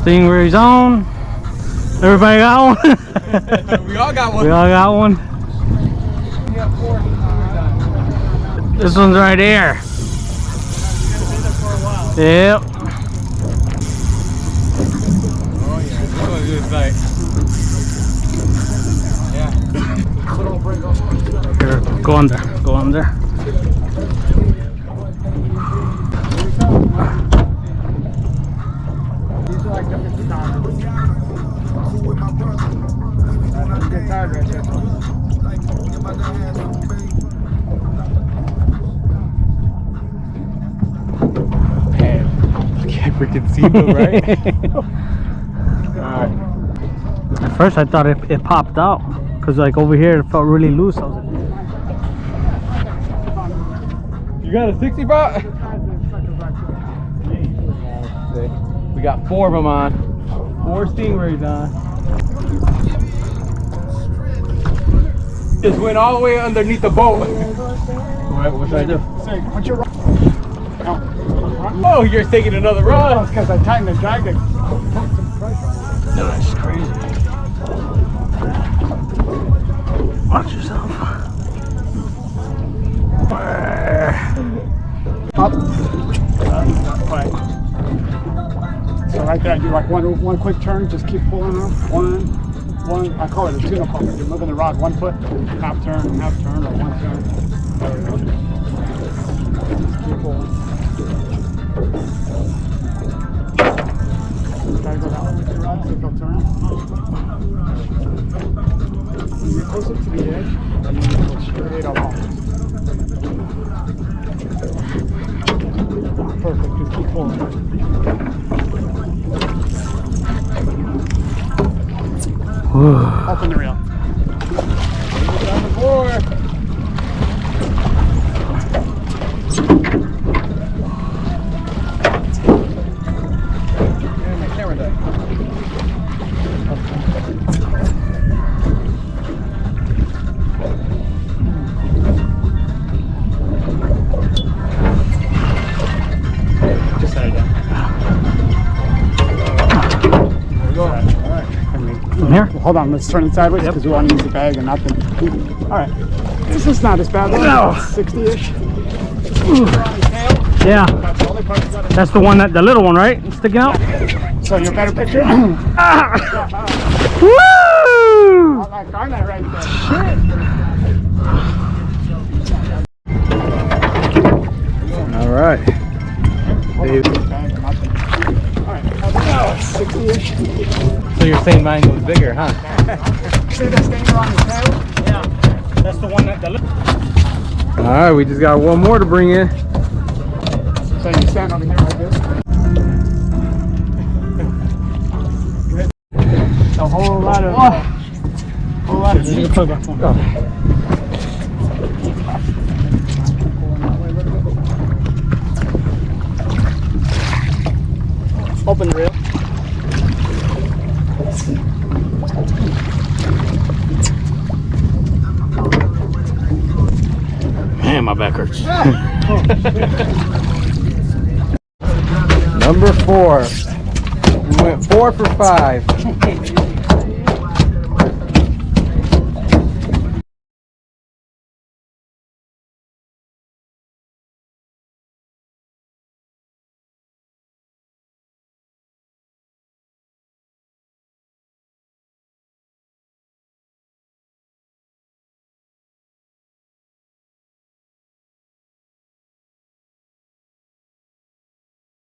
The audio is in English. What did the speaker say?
Stingrays on. Everybody got one? We all got one. We all got one. This one's right here. Yep. Oh yeah, this one's just like, yeah. Here, go under, go under. I can't freaking see them, right? Alright. At first I thought it popped out because like over here it felt really loose. I was like, You got a 60 pot? We got 4 of them on. 4 Stingrays on. Just went all the way underneath the boat. What should I do? Put your Oh, you're taking another run. because I tightened the drag to put some pressure on it. that's crazy. Watch yourself. Up. Right. So right there, I do like one quick turn. Just keep pulling up. One. I call it a tuna pump. You're moving the rod 1 foot, half turn, or 1 turn. Just keep pulling. Try to go that way with your rod, so it'll turn. When you're closer to the edge, then you go straight up. Perfect. Just keep pulling. Open the reel. On the board. Yeah, my camera died. Just set it down. There we go. Alright. From here? Hold on, let's turn it sideways because we want to use the bag and not the. Alright. This is not as bad. No. 60-ish. Yeah, That's the only part you gotta. that's the one the little one, right? Sticking out. So your better picture? Woo! Not like Garnet right there. All right. Alright. 60-ish. So you're saying mine was bigger, huh? See that stinger on the tail? Yeah, that's the one the little. All right, we just got one more to bring in. So you stand over here like this. Good. A whole lot of. Open the reel. Man, my back hurts. Number 4. We went 4 for 5.